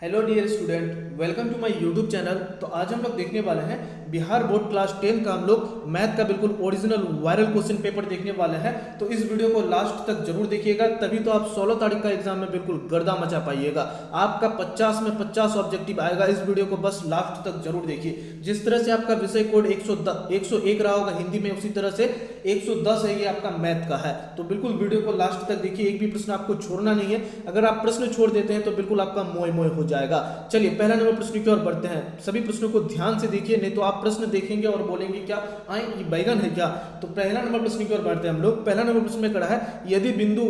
Hello dear student, welcome to my YouTube channel. तो आज हम लोग देखने वाले हैं बिहार बोर्ड क्लास 10 का हम लोग मैथ का बिल्कुल ओरिजिनल वायरल क्वेश्चन पेपर देखने वाले हैं। तो इस वीडियो को लास्ट तक जरूर देखिएगा, तभी तो आप 16 तारीख का एग्जाम में बिल्कुल गर्दा मचा पाइएगा। आपका 50 में 50 ऑब्जेक्टिव आएगा। इस वीडियो को बस लास्ट तक जरूर देखिए। जिस तरह से आपका विषय कोड 101 रहा होगा हिंदी में, उसी तरह से 110 है ये आपका मैथ का है। तो बिल्कुल वीडियो को लास्ट तक देखिए, एक भी प्रश्न आपको छोड़ना नहीं है। अगर आप प्रश्न छोड़ देते हैं तो बिल्कुल आपका मोय मोय हो जाएगा। चलिए पहला नंबर प्रश्न की ओर बढ़ते हैं। सभी प्रश्नों को ध्यान से देखिए, नहीं तो आप प्रश्न देखेंगे और बोलेंगे क्या आए ये बैगन है क्या। तो पहला नंबर प्रश्न की ओर बढ़ते हैं हम लोग। पहला नंबर प्रश्न में खड़ा है, यदि बिंदु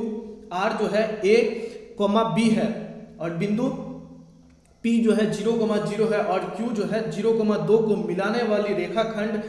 R जो है A, B है और बिंदु P जो है 0,0 है और Q जो है 0,2 को मिलाने वाली रेखाखंड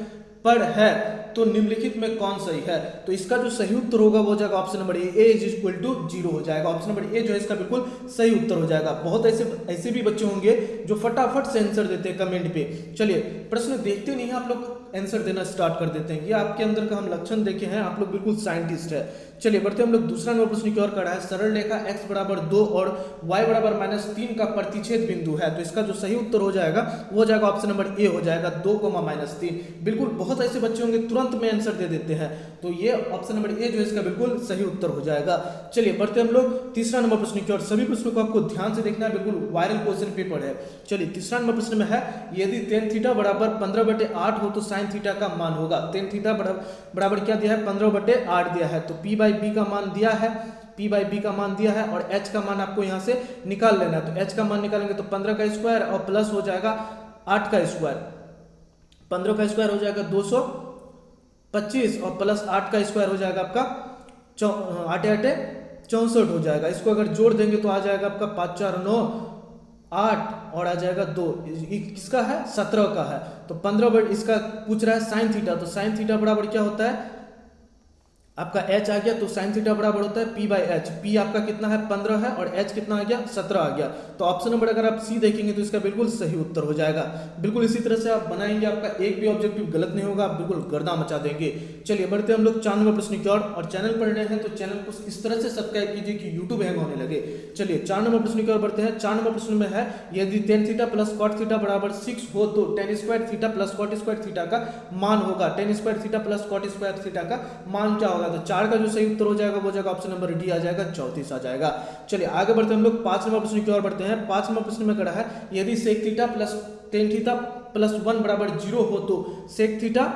पर है, तो निम्नलिखित में कौन सही है। तो इसका जो सही उत्तर होगा वो हो जाएगा option number A is equal to 0 हो जाएगा। ऑप्शन नंबर ए जो है इसका बिल्कुल सही उत्तर हो जाएगा। बहुत ऐसे भी बच्चे होंगे जो फटाफट से आंसर देते हैं कमेंट पे। चलिए प्रश्न देखते नहीं आप लोग आंसर देना स्टार्ट कर देते हैं। ये आपके अंदर का हम लक्षण देखे हैं, आप लोग बिल्कुल साइंटिस्ट है। चलिए बढ़ते हम लोग दूसरा नंबर प्रश्न की ओर खड़ा है। सरल रेखा x बराबर 2 और y बराबर -3 का प्रतिच्छेद बिंदु है, तो इसका जो सही उत्तर हो जाएगा वो हो जाएगा ऑप्शन नंबर ए हो जाएगा 2, -3। बिल्कुल बहुत ऐसे बच्चे होंगे तुरंत में आंसर दे देते हैं, तो ये ऑप्शन नंबर ए जो है इसका बिल्कुल सही उत्तर हो जाएगा। चलिए बढ़ते हम लोग तीसरा नंबर प्रश्न की ओर। सभी प्रश्नों को आपको ध्यान से देखना है, बिल्कुल वायरल क्वेश्चन पेपर है। चलिए तीसरा नंबर प्रश्न में है, यदि tan थीटा बराबर 15/8 हो तो sin थीटा का मान होगा। tan थीटा बराबर क्या दिया है, 15/8 दिया है। तो p/b का मान दिया है, p/b का मान दिया है और h का मान आपको यहाँ से निकाल लेना है। तो h का मान निकालेंगे तो 15 का स्क्वायर और प्लस हो जाएगा 8 का स्क्वायर। 15 का स्क्वायर हो जाएगा 225 और प्लस 8 का स्क्वायर हो जाएगा आपका 8 8 64 हो जाएगा। इसको अगर जोड़ देंगे तो आ जाएगा आपका 5 4 9 8 और आ जाएगा 2। किसका है, 17 का है। तो 15 इसका पूछ रहा है साइन थीटा, तो साइन थीटा बराबर क्या होता है आपका h आ गया। तो साइन थीटा बराबर होता है p/h। p आपका कितना है 15 है और h कितना आ गया 17 आ गया। तो ऑप्शन नंबर अगर आप सी देखेंगे तो इसका बिल्कुल सही उत्तर हो जाएगा। बिल्कुल इसी तरह से आप बनाएंगे, आपका एक भी ऑब्जेक्टिव गलत नहीं होगा, आप बिल्कुल गर्दा मचा देंगे। चलिए बढ़ते हम लोग 4 नंबर प्रश्न की ओर। और चैनल पर नए हैं तो चैनल को इस तरह से सब्सक्राइब कीजिए कि यूट्यूब हैंग होने लगे। चलिए 4 नंबर प्रश्न की ओर बढ़ते हैं। 4 नंबर प्रश्न में है, यदि tan theta plus cot theta बराबर 6 हो तो tan square theta plus cot square theta का मान होगा। tan square theta plus cot square theta का मान क्या होगा। तो 4 का जो उत्तर हो जाएगा वो जाएगा ऑप्शन नंबर डी आ जाएगा 34 आ जाएगा। चलिए आगे बढ़ते हम लोग 5 नंबर प्रश्न की ओर बढ़ते हैं। 5 नंबर प्रश्न में खड़ा है, यदि sec theta plus tan theta plus 1 बराबर 0 हो तो sec theta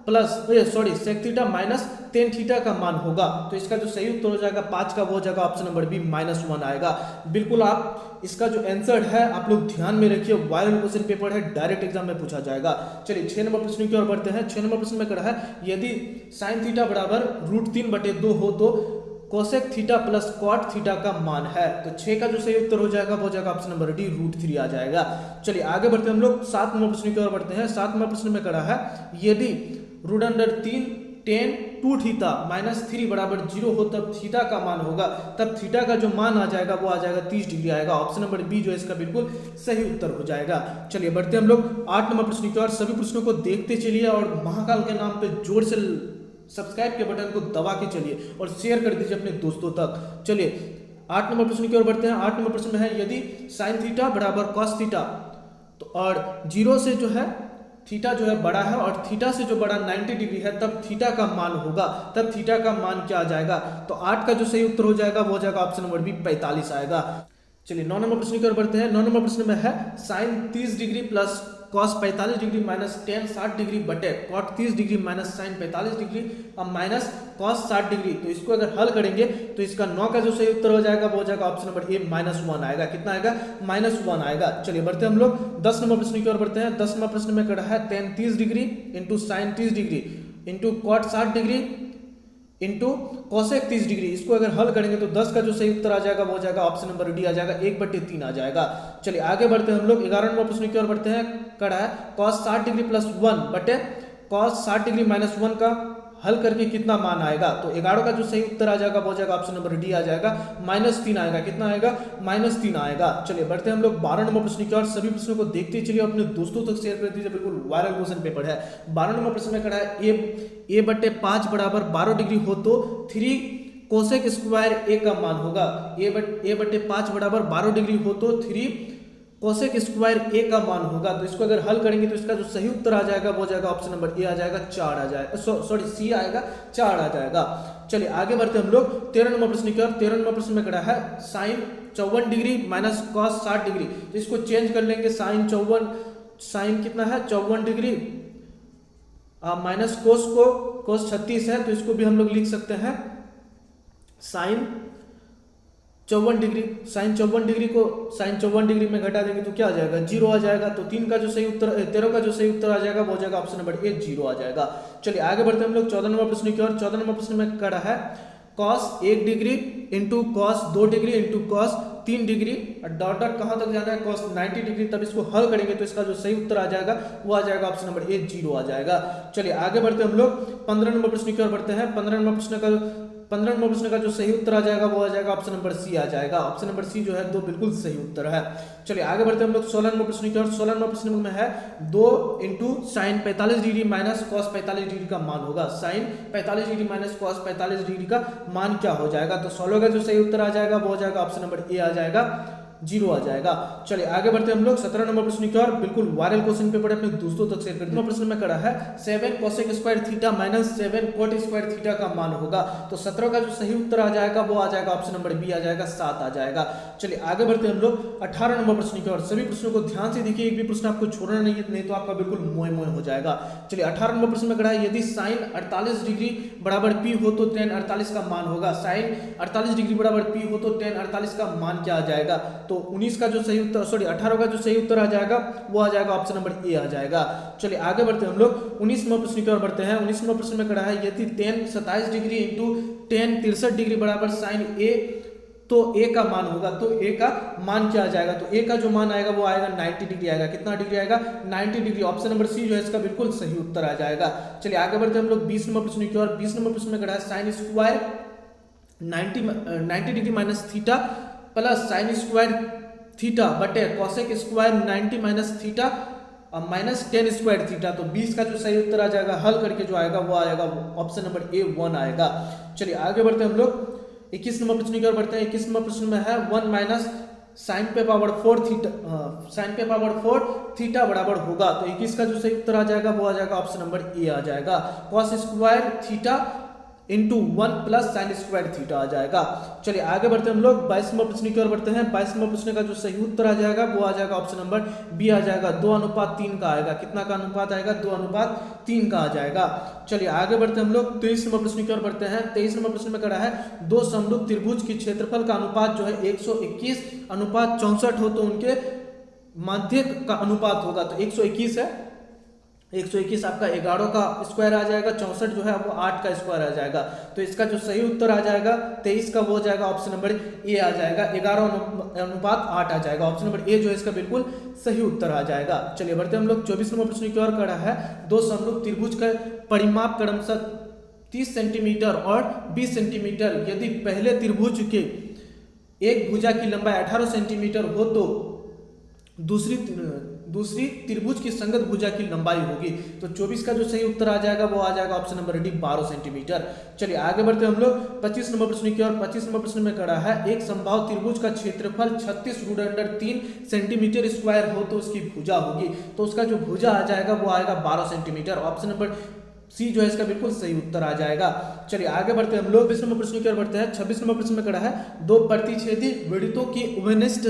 sec theta minus tan theta का मान होगा। तो इसका जो सही उत्तर हो जाएगा 5 का वो हो जाएगा ऑप्शन नंबर बी -1 आएगा। बिल्कुल आप इसका जो आंसर है आप लोग ध्यान में रखिए, वायरल क्वेश्चन पेपर है, डायरेक्ट एग्जाम में पूछा जाएगा। चलिए 6 नंबर प्रश्न की ओर बढ़ते हैं। 6 नंबर प्रश्न में खड़ा है, यदि sin थीटा बराबर √3/2 हो तो cosec theta plus cot theta का मान है। तो 6 का जो सही उत्तर हो जाएगा वो हो जाएगा ऑप्शन नंबर डी √3 आ जाएगा। चलिए आगे बढ़ते हम लोग 7 नंबर प्रश्न की ओर बढ़ते हैं। 7 नंबर प्रश्न में खड़ा है, यदि √3 tan 2 थीटा -3 बराबर 0 हो तब थीटा का मान होगा। तब थीटा का जो मान आ जाएगा वो आ जाएगा 30 डिग्री आएगा। ऑप्शन नंबर बी जो है इसका बिल्कुल सही उत्तर हो जाएगा। चलिए बढ़ते हम लोग 8 नंबर प्रश्न की ओर। सभी प्रश्नों को देखते चलिए और महाकाल के नाम पे जोर से सब्सक्राइब के बटन को दबा के चलिए और शेयर कर दीजिए अपने दोस्तों तक। चलिए 8 नंबर प्रश्न की ओर बढ़ते हैं। 8 नंबर प्रश्न में है, यदि sin थीटा बराबर cos थीटा तो और 0 से जो है थीटा जो है बड़ा है और थीटा से जो बड़ा 90 डिग्री है, तब थीटा का मान होगा। तब थीटा का मान क्या आ जाएगा। तो 8 का जो सही उत्तर हो जाएगा वो हो जाएगा ऑप्शन नंबर बी 45 आएगा। चलिए 9 नंबर प्रश्न की ओर बढ़ते हैं। 9 नंबर प्रश्न में है, sin 30 degree plus cos 45 degree minus tan 60 degree बटे cot 30 degree minus sin 45 degree और माइनस cos 60 डिग्री। तो इसको अगर हल करेंगे तो इसका 9 का जो सही उत्तर हो जाएगा वो हो जाएगा ऑप्शन नंबर ए -1 आएगा। कितना आएगा, -1 आएगा। चलिए बढ़ते हम लोग 10 नंबर प्रश्न की ओर बढ़ते हैं। 10 नंबर प्रश्न में खड़ा है, tan 30 degree into sin 30 degree into cot 60 degree into cosec 30 degree. इसको अगर हल करेंगे तो 10 का जो सही उत्तर आ जाएगा वो हो जाएगा ऑप्शन नंबर डी आ जाएगा 1/3 आ जाएगा। चलिए आगे बढ़ते हैं हम लोग 11 नंबर प्रश्न की ओर बढ़ते हैं। कड़ा है, cos 60 डिग्री प्लस 1 बटे cos 60 डिग्री माइनस 1 का हल करके कितना मान आएगा। तो 11 का जो सही उत्तर आ जाएगा वो हो जाएगा ऑप्शन नंबर डी आ जाएगा -3 आएगा। कितना आएगा, -3 आएगा। चलिए बढ़ते हैं हम लोग 12 नंबर प्रश्न की ओर। सभी प्रश्नों को देखते चलिए, अपने दोस्तों तक शेयर कर दीजिए, बिल्कुल वायरल क्वेश्चन पेपर है। 12 नंबर प्रश्न में खड़ा है, a/5 बराबर 12 डिग्री हो तो 3 कोसेक स्क्वायर a का मान होगा। a/5 बराबर 12 डिग्री हो तो 3 कोसेक स्क्वायर ए का मान होगा। तो इसको अगर हल करेंगे तो इसका जो सही उत्तर आ जाएगा वो आ जाएगा ऑप्शन नंबर ए आ जाएगा 4 आ जाएगा, सॉरी सी आएगा 4 आ जाएगा। चलिए आगे बढ़ते हम लोग 13 नंबर प्रश्न की ओर। 13 नंबर प्रश्न में करा है sine 54 degree minus cos 60 degree. तो इसको चेंज कर लेंगे, साइन कितना है 54 डिग्री माइनस कोस 36 है, तो इसको भी हम लोग लिख सकते हैं साइन 54 डिग्री। साइन 54 डिग्री को साइन 54 डिग्री में घटा देंगे तो क्या आ जाएगा 0 आ जाएगा। तो 13 का जो सही उत्तर आ जाएगा वो हो जाएगा ऑप्शन नंबर ए 0 आ जाएगा। चलिए आगे बढ़ते हैं हम लोग 14 नंबर प्रश्न की ओर। 14 नंबर प्रश्न में करा है cos 1 degree into cos 2 degree into cos 3 degree dot dot कहाँ तक जाना है कॉस 90 डिग्री। तब इसको हल करेंगे तो इसका जो सही उत्तर आ जाएगा वो आ जाएगा ऑप्शन नंबर ए 0 आ जाएगा। चलिए आगे बढ़ते हम लोग 15 नंबर प्रश्न की ओर बढ़ते हैं। 15 नंबर प्रश्न का जो सही उत्तर आ जाएगा वो आ जाएगा ऑप्शन नंबर सी आ जाएगा। ऑप्शन नंबर सी जो है 2 बिल्कुल सही उत्तर है। चलिए आगे बढ़ते हैं हम लोग 16 नंबर प्रश्न की ओर। 16 नंबर प्रश्न में है 2 into sine 45 degree minus cos 45 degree का मान होगा। Sine 45 degree minus cos 45 degree का मान क्या हो जाएगा। तो 16 का जो सही उत्तर आ जाएगा वो हो जाएगा ऑप्शन नंबर ए आ जाएगा 0 आ जाएगा। चलिए आगे बढ़ते हम लोग 17 नंबर प्रश्न की ओर। बिल्कुल वायरल क्वेश्चन पेपर अपने दोस्तों तक शेयर करते हैं। प्रश्न में करा है 7 cosec square theta minus 7 coat square theta का मान होगा। तो 17 का जो सही उत्तर आ जाएगा वो आ जाएगा ऑप्शन नंबर बी आ जाएगा 7 आ जाएगा। चलिए आगे बढ़ते हम लोग 18 नंबर प्रश्न की ओर। सभी प्रश्नों को ध्यान से देखिए, एक भी प्रश्न आपको छोड़ना नहीं है, नहीं तो आपका बिल्कुल मोए हो जाएगा। चलिए 18 नंबर प्रश्न में करा है यदि साइन 48 डिग्री बराबर पी हो तो tan 48 का मान होगा। साइन 48 डिग्री बराबर पी हो तो tan 48 का मान क्या आ जाएगा। तो 19 का जो सही उत्तर 18 का जो सही उत्तर आ जाएगा वो आ जाएगा ऑप्शन नंबर ए आ जाएगा। चलिए आगे बढ़ते हम लोग 19 नंबर प्रश्न की ओर बढ़ते हैं। 19 नंबर प्रश्न में करा है यदि tan 27 degree into tan 63 degree बराबर साइन ए तो ए का मान होगा। तो ए का मान क्या आ जाएगा। तो ए का जो मान आएगा वो आएगा 90 डिग्री आएगा। कितना डिग्री आएगा 90 डिग्री। ऑप्शन नंबर सी जो है इसका बिल्कुल सही उत्तर आ जाएगा। चलिए आगे बढ़ते हम लोग 20 नंबर प्रश्न की ओर। 20 नंबर प्रश्न में करा है sine square 90 degree minus theta plus sine square theta बटे cosec square 90 minus theta minus tan square theta. तो 20 का जो सही उत्तर आ जाएगा हल करके जो आएगा वो आएगा ऑप्शन नंबर ए 1 आएगा। चलिए आगे बढ़ते हम लोग 21 नंबर प्रश्न की ओर बढ़ते हैं। 21 नंबर प्रश्न में है 1 माइनस साइन पे पावर 4 थीटा बराबर होगा। तो 21 का जो सही उत्तर आ जाएगा वो आ जाएगा ऑप्शन नंबर ए आ जाएगा। Cos square theta into 1 plus sine square theta आ जाएगा। चलिए आगे बढ़ते हम लोग 22 नंबर प्रश्न की ओर बढ़ते हैं। 22 नंबर प्रश्न का जो सही उत्तर आ जाएगा वो आ जाएगा ऑप्शन नंबर बी आ जाएगा 2:3 का आएगा। कितना का अनुपात आएगा 2:3 का आ जाएगा। चलिए आगे बढ़ते हम लोग 23 नंबर प्रश्न की ओर बढ़ते हैं। 23 नंबर प्रश्न में करा है 2 समरूप त्रिभुज की क्षेत्रफल का अनुपात जो है 121:64 हो तो उनके माध्य का अनुपात होगा। तो 121 है, 121 आपका 11 का स्क्वायर आ जाएगा, 64 जो है वो 8 का स्क्वायर आ जाएगा। तो इसका जो सही उत्तर आ जाएगा 23 का वो हो जाएगा ऑप्शन नंबर ए आ जाएगा 11:8 आ जाएगा। ऑप्शन नंबर ए जो है इसका बिल्कुल सही उत्तर आ जाएगा। चलिए बढ़ते हम लोग 24 नंबर प्रश्न की ओर करा है 2 समरूप त्रिभुज का परिमाप क्रमशः 30 सेंटीमीटर और 20 सेंटीमीटर यदि पहले त्रिभुज के एक भुजा की लंबाई 18 सेंटीमीटर हो तो दूसरी त्रिभुज की संगत भुजा की लंबाई होगी। तो 24 का जो सही उत्तर आ जाएगा वो आ जाएगा ऑप्शन नंबर डी 12 सेंटीमीटर। चलिए आगे बढ़ते हम लोग 25 नंबर प्रश्न की ओर। 25 नंबर प्रश्न में करा है एक संभाव त्रिभुज का क्षेत्रफल 36√3 सेंटीमीटर स्क्वायर हो तो उसकी भुजा होगी। तो उसका जो भुजा आ जाएगा वो आएगा 12 सेंटीमीटर। ऑप्शन नंबर सी जो है इसका बिल्कुल सही उत्तर आ जाएगा। चलिए आगे बढ़ते हम लोग 26 नंबर प्रश्न की ओर बढ़ते हैं। 26 नंबर प्रश्न में करा है 2 प्रतिच्छेदी वृत्तों की उभयनिष्ठ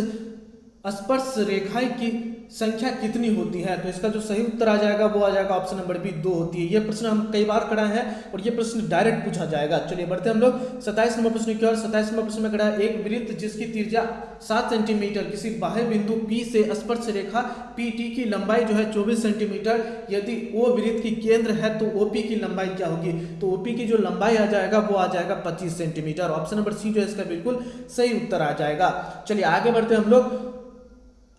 स्पर्श रेखाएं की संख्या कितनी होती है। तो इसका जो सही उत्तर आ जाएगा वो आ जाएगा ऑप्शन नंबर बी 2 होती है। ये प्रश्न हम कई बार कराए हैं और ये प्रश्न डायरेक्ट पूछा जाएगा। चलिए बढ़ते हम लोग 27 नंबर प्रश्न की ओर। 27 नंबर प्रश्न में करा है एक वृत्त जिसकी त्रिज्या 7 सेंटीमीटर किसी बाह्य बिंदु P से स्पर्श रेखा PT की लंबाई जो है 24 सेंटीमीटर यदि वो वृत्त की केंद्र है तो OP की लंबाई क्या होगी। तो OP की जो लंबाई आ जाएगा वो आ जाएगा 25 सेंटीमीटर। ऑप्शन नंबर सी जो है इसका बिल्कुल सही उत्तर आ जाएगा। चलिए आगे बढ़ते हम लोग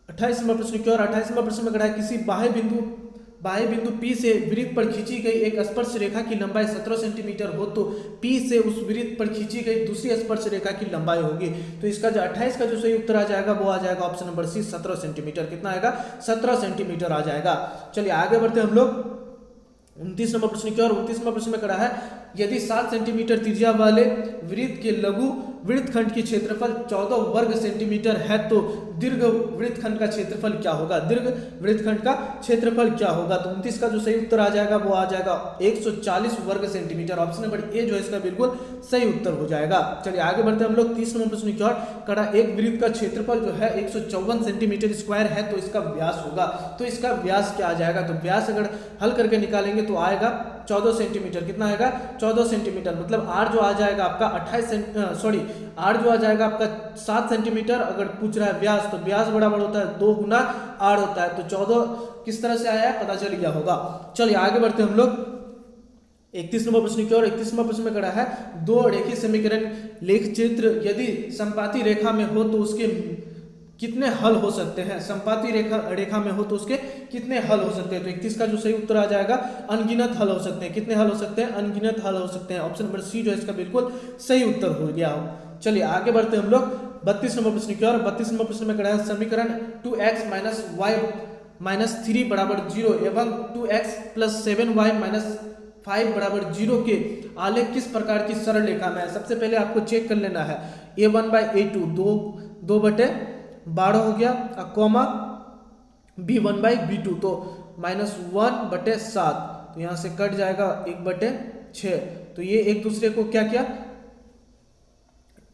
28 नंबर प्रश्न की ओर। 28 नंबर प्रश्न में कहा है किसी बाह्य बिंदु P से वृत्त पर खींची गई एक स्पर्श रेखा की लंबाई 17 सेंटीमीटर हो तो P से उस वृत्त पर खींची गई दूसरी स्पर्श रेखा की लंबाई होगी। तो इसका जो 28 का जो सही उत्तर आ जाएगा वो आ जाएगा ऑप्शन नंबर सी 17 सेंटीमीटर। कितना आएगा 17 सेंटीमीटर आ जाएगा। चलिए आगे बढ़ते हम लोग 29 नंबर प्रश्न की ओर। 29 नंबर प्रश्न में करा है यदि 7 सेंटीमीटर त्रिज्या वाले वृत्त के लघु वृत्तखंड की क्षेत्रफल 14 वर्ग सेंटीमीटर है तो दीर्घ वृत्तखंड का क्षेत्रफल क्या होगा, दीर्घ वृत्तखंड का क्षेत्रफल क्या होगा। तो 29 का जो सही उत्तर आ जाएगा वो आ जाएगा 140 वर्ग सेंटीमीटर। ऑप्शन नंबर ए जो है इसका बिल्कुल सही उत्तर हो जाएगा। चलिए आगे बढ़ते हैं हम लोग 30 नंबर प्रश्न की ओर। कड़ा एक वृत्त का क्षेत्रफल जो है 154 सेंटीमीटर स्क्वायर है, तो इसका व्यास होगा, तो इसका व्यास क्या आ जाएगा। तो व्यास अगर हल करके निकालेंगे तो आएगा 14 सेंटीमीटर। कितना आएगा 14 सेंटीमीटर, मतलब आर जो आ जाएगा आपका 28 आर जो आ जाएगा आपका 7 सेंटीमीटर। अगर पूछ रहा है व्यास, तो व्यास बराबर होता है 2 गुना आर होता है, तो 14 किस तरह से आया है पता चल गया होगा। चलिए आगे बढ़ते हम लोग 31 नंबर प्रश्न की ओर। 31 नंबर प्रश्न में कड़ा है दो रेखीय समीकरण लेख चित्र यदि समपाती रेखा में हो तो उसके कितने हल हो सकते हैं। समपाती रेखा में हो तो उसके कितने हल हो सकते हैं। तो 31 का जो सही उत्तर आ जाएगा अनगिनत हल हो सकते हैं। कितने हल हो सकते हैं, अनगिनत हल हो सकते हैं। ऑप्शन नंबर सी जो है इसका बिल्कुल सही उत्तर हो गया। चलिए आगे बढ़ते हम लोग 32 नंबर प्रश्न की ओर। 32 नंबर प्रश्न में कड़ा है समीकरण 2x - y - 3 बराबर 0 एवं 2x + 7y - 5 बराबर 0 के आलेख किस प्रकार की सरल रेखा में है। सबसे पहले आपको चेक कर लेना है a1/a2 2/12 हो गया, कॉमा b1/b2 तो -1/7, तो यहाँ से कट जाएगा 1/6। तो ये एक दूसरे को क्या किया,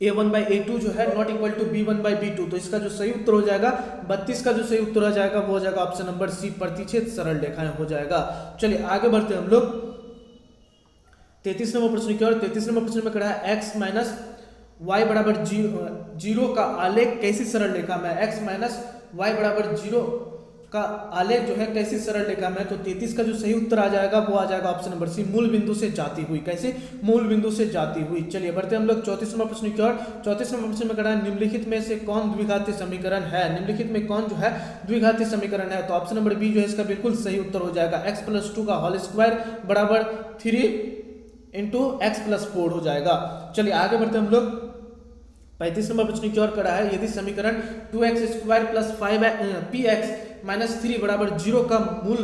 a1/a2 जो है नॉट इक्वल टू b1/b2, तो इसका जो सही उत्तर हो जाएगा 32 का जो सही उत्तर हो जाएगा वो हो जाएगा ऑप्शन नंबर सी प्रतिच्छेद सरल रेखाएं हो जाएगा। चलिए आगे बढ़ते हैं हम लोग 33 नंबर प्रश्न की ओर। 33 नंबर प्रश्न में कड़ा है x - y बराबर 0 का आलेख कैसी सरल रेखा में है। x - y बराबर 0 का आलेख जो है कैसी सरल रेखा में है। तो 33 का जो सही उत्तर आ जाएगा वो आ जाएगा ऑप्शन नंबर सी मूल बिंदु से जाती हुई। कैसे, मूल बिंदु से जाती हुई। चलिए बढ़ते हम लोग 34 नंबर प्रश्न की ओर। 34 नंबर प्रश्न में कड़ा है निम्नलिखित में से कौन द्विघातीय समीकरण है। निम्नलिखित में कौन जो है द्विघातीय समीकरण है। तो ऑप्शन नंबर बी जो है इसका बिल्कुल सही उत्तर हो जाएगा। x + 2 का होल स्क्वायर बराबर 3 × x + 4 हो जाएगा। चलिए आगे बढ़ते हम लोग 35 नंबर प्रश्न की ओर करा है यदि समीकरण 2x² + 5px - 3 बराबर 0 का मूल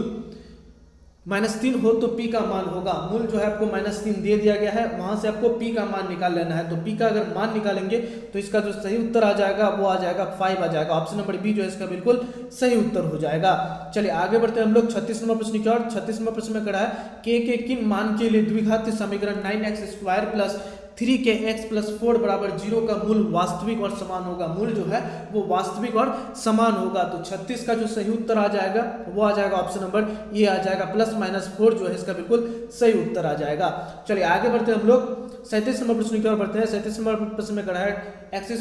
-3 हो तो p का मान होगा। मूल जो है आपको -3 दे दिया गया है, वहां से आपको p का मान निकाल लेना है। तो p का अगर मान निकालेंगे तो इसका जो सही उत्तर आ जाएगा वो आ जाएगा 5 आ जाएगा। ऑप्शन नंबर बी जो है इसका बिल्कुल सही उत्तर हो जाएगा। चलिए आगे बढ़ते हैं हम लोग 36 नंबर प्रश्न की ओर। 36 नंबर प्रश्न में कड़ा है k के किन मान के लिए द्विघातीय समीकरण 9x² + 3kx + 4 बराबर 0 का मूल वास्तविक और समान होगा। मूल जो है वो वास्तविक और समान होगा। तो 36 का जो सही उत्तर आ जाएगा वो आ जाएगा ऑप्शन नंबर ये आ जाएगा +-4 जो है इसका बिल्कुल सही उत्तर आ जाएगा। चलिए आगे बढ़ते हैं हम लोग 37 नंबर प्रश्न की ओर बढ़ते हैं। 37 नंबर प्रश्न में कड़ा है x²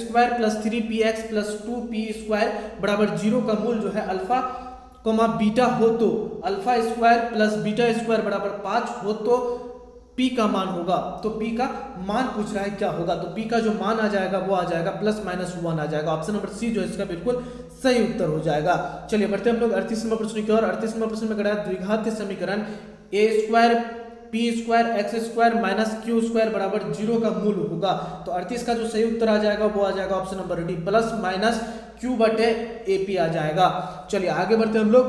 + 3px + 2p² बराबर 0 का मूल जो है अल्फा बीटा हो तो α² + β² बराबर 5 हो तो p का मान होगा। तो p का मान पूछ रहा है क्या होगा। तो p का जो मान आ जाएगा वो आ जाएगा +-1 आ जाएगा। ऑप्शन नंबर सी जो है इसका बिल्कुल सही उत्तर हो जाएगा। चलिए बढ़ते हैं हम लोग 38 नंबर प्रश्न की ओर। 38 नंबर प्रश्न में कड़ा है द्विघातीय समीकरण a² p² x² - q² बराबर 0 का मूल होगा। तो 38 का जो सही उत्तर आ जाएगा वो आ जाएगा ऑप्शन नंबर डी +-q/AP आ जाएगा। चलिए आगे बढ़ते हैं हम लोग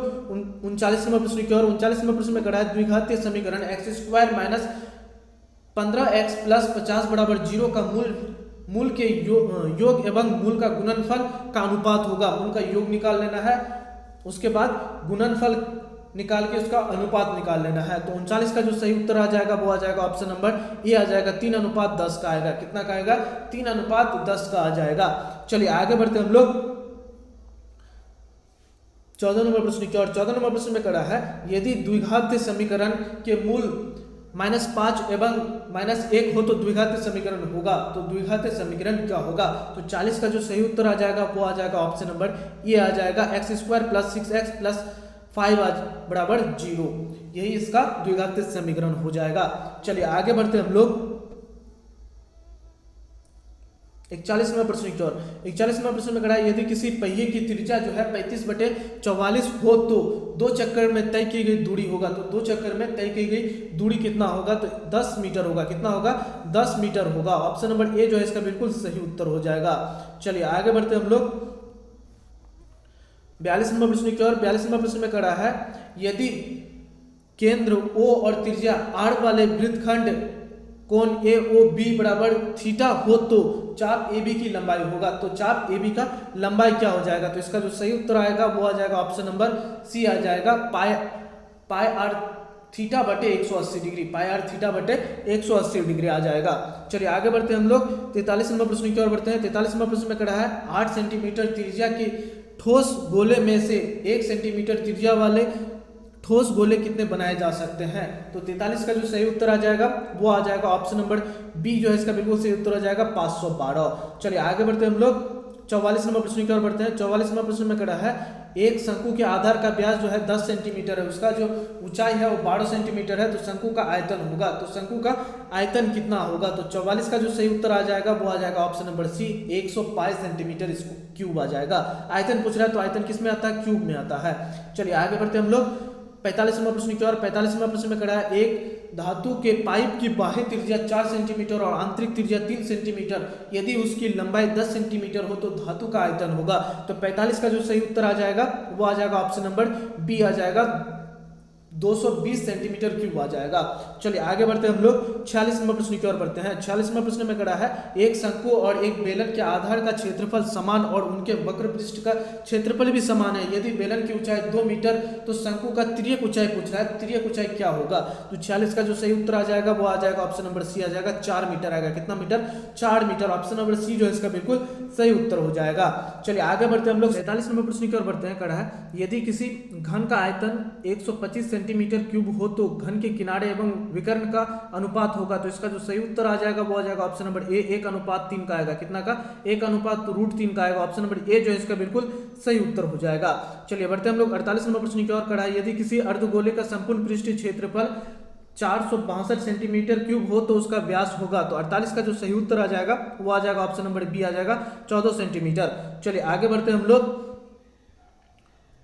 39 नंबर प्रश्न की ओर। 39 नंबर प्रश्न में कड़ा है द्विघातीय समीकरण x² - 15x + 50 बराबर 0 का मूल के योग एवं मूल का गुणनफल का अनुपात होगा। मूल का योग निकाल लेना है, उसके बाद गुणनफल निकाल के उसका अनुपात निकाल लेना है। तो 39 का जो सही उत्तर आ जाएगा वो आ जाएगा ऑप्शन नंबर ए आ जाएगा 3:10 का आएगा। कितना का आएगा 3:10 का आ जाएगा। चलिए आगे बढ़ते हम लोग 14 नंबर प्रश्न की ओर। 14 नंबर प्रश्न में कड़ा है यदि द्विघातीय समीकरण के मूल -5 एवं -1 हो तो द्विघातीय समीकरण होगा। तो द्विघातीय समीकरण क्या होगा। तो 40 का जो सही उत्तर आ जाएगा वो आ जाएगा ऑप्शन नंबर ये आ जाएगा x² + 6x + 5 बराबर 0। यही इसका द्विघातीय समीकरण हो जाएगा। चलिए आगे बढ़ते हम लोग 41 नंबर प्रश्न की ओर। 41 नंबर प्रश्न में कड़ा है यदि किसी पहिए की त्रिज्या जो है 35/44 हो तो 2 चक्कर में तय की गई दूरी होगा। तो 2 चक्कर में तय की गई दूरी कितना होगा। तो 10 मीटर होगा। कितना होगा 10 मीटर होगा। ऑप्शन नंबर ए जो है इसका बिल्कुल सही उत्तर हो जाएगा। चलिए आगे बढ़ते हम लोग 42 नंबर प्रश्न की ओर। 42 नंबर प्रश्न में कड़ा है यदि केंद्र O और त्रिज्या R वाले वृत्तखंड कोण ए ओ बी बराबर थीटा हो तो चाप ए बी की लंबाई होगा। तो चाप ए बी का लंबाई क्या हो जाएगा? तो इसका जो सही उत्तर आएगा वो आ जाएगा ऑप्शन नंबर सी आ जाएगा, पाई आर थीटा बटे 180 डिग्री, पाई आर थीटा बटे 180 डिग्री आ जाएगा। चलिए आगे बढ़ते हैं हम लोग 43 नंबर प्रश्न की ओर बढ़ते हैं। 43 नंबर प्रश्न में कहा है 8 सेंटीमीटर त्रिज्या की ठोस गोले में से 1 सेंटीमीटर त्रिज्या वाले ठोस गोले कितने बनाए जा सकते हैं? तो 43 का जो सही उत्तर आ जाएगा वो आ जाएगा ऑप्शन नंबर बी जो है इसका बिल्कुल सही उत्तर आ जाएगा 512। चलिए आगे बढ़ते हैं हम लोग 44 नंबर प्रश्न की ओर बढ़ते हैं। 44 नंबर प्रश्न में कहा है एक शंकु के आधार का व्यास जो है 10 सेंटीमीटर है, उसका जो ऊंचाई है वो 12 सेंटीमीटर है, तो शंकु का आयतन होगा, तो शंकु का आयतन कितना होगा? तो 44 का जो सही उत्तर आ जाएगा वो आ जाएगा ऑप्शन नंबर सी 105 सेंटीमीटर इसको क्यूब आ जाएगा। आयतन पूछ रहा है तो आयतन किस में आता है? क्यूब में आता है। चलिए आगे बढ़ते हैं हम लोग 45 नंबर प्रश्न की ओर। 45 नंबर प्रश्न में कहा है एक धातु के पाइप की बाह्य त्रिज्या 4 सेंटीमीटर और आंतरिक त्रिज्या 3 सेंटीमीटर, यदि उसकी लंबाई 10 सेंटीमीटर हो तो धातु का आयतन होगा। तो 45 का जो सही उत्तर आ जाएगा वो आ जाएगा ऑप्शन नंबर बी आ जाएगा 220 सेंटीमीटर क्यूब आ जाएगा। चलिए आगे बढ़ते हैं हम लोग 46 नंबर प्रश्न की ओर बढ़ते हैं। 46 नंबर प्रश्न में कहा है एक शंकु और एक बेलन के आधार का क्षेत्रफल समान और उनके वक्र पृष्ठ का क्षेत्रफल भी समान है, यदि बेलन की ऊंचाई 2 मीटर तो शंकु का तिर्यक ऊंचाई पूछ रहा है, तिर्यक ऊंचाई क्या होगा? तो 46 का जो सही उत्तर आ जाएगा वो आ जाएगा ऑप्शन नंबर सी आ जाएगा 4 मीटर आएगा। कितना metre? 4 metre. Option number C जो है इसका बिल्कुल सही उत्तर हो जाएगा। चलिए आगे बढ़ते हैं हम लोग 47 नंबर प्रश्न की ओर बढ़ते हैं। कहा है यदि किसी घन का आयतन 125 सेंटीमीटर क्यूब हो तो घन के किनारे एवं विकर्ण का अनुपात होगा। तो इसका जो सही उत्तर आ जाएगा वो आ जाएगा ऑप्शन नंबर ए 1:3 का आएगा। कितना का? 1:√3 का आएगा। ऑप्शन नंबर ए जो है इसका बिल्कुल सही उत्तर हो जाएगा। चलिए बढ़ते हैं हम लोग 48 नंबर प्रश्न की ओर। कहा है यदि किसी अर्धगोले का संपूर्ण पृष्ठीय क्षेत्रफल 462 सेंटीमीटर क्यूब हो तो उसका व्यास होगा। तो 48 का जो सही उत्तर आ जाएगा वो आ जाएगा ऑप्शन नंबर बी आ जाएगा 14 सेंटीमीटर। चलिए आगे बढ़ते हैं हम लोग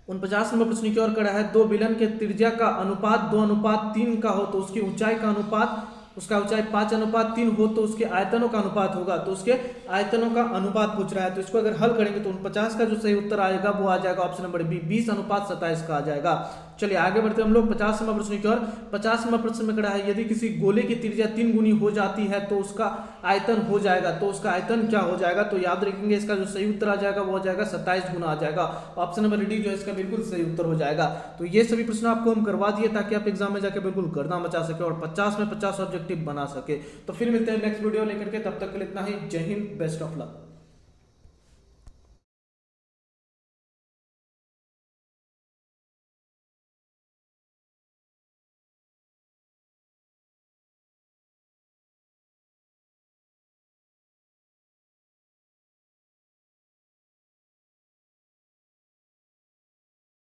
49 नंबर प्रश्न की ओर। कहा है दो बेलन के त्रिज्या का अनुपात 2:3 का हो तो उसकी ऊंचाई का अनुपात, उसका ऊंचाई 5:3 हो तो उसके आयतनों का अनुपात होगा। तो उसके आयतनों का अनुपात पूछ रहा है, तो इसको अगर हल करेंगे तो 49 का जो सही उत्तर आएगा वो आ जाएगा ऑप्शन नंबर बी 20:27 का आ जाएगा। चलिए आगे बढ़ते हैं हम लोग 50 नंबर प्रश्न की ओर। 50 नंबर प्रश्न में कहा है यदि किसी गोले की त्रिज्या 3 गुनी हो जाती है तो उसका आयतन हो जाएगा। तो उसका आयतन क्या हो जाएगा? तो याद रखेंगे इसका जो सही उत्तर आ जाएगा वो हो जाएगा 27 गुना आ जाएगा। ऑप्शन नंबर डी जो है इसका बिल्कुल सही उत्तर हो जाएगा। तो ये सभी प्रश्न आपको हम करवा दिए ताकि आप एग्जाम में जाकर बिल्कुल गर्दा मचा सके और 50 में 50 ऑब्जेक्टिव बना सके। तो फिर मिलते हैं नेक्स्ट वीडियो लेकर के, तब तक के लिए इतना ही। जय हिंद, बेस्ट ऑफ लक।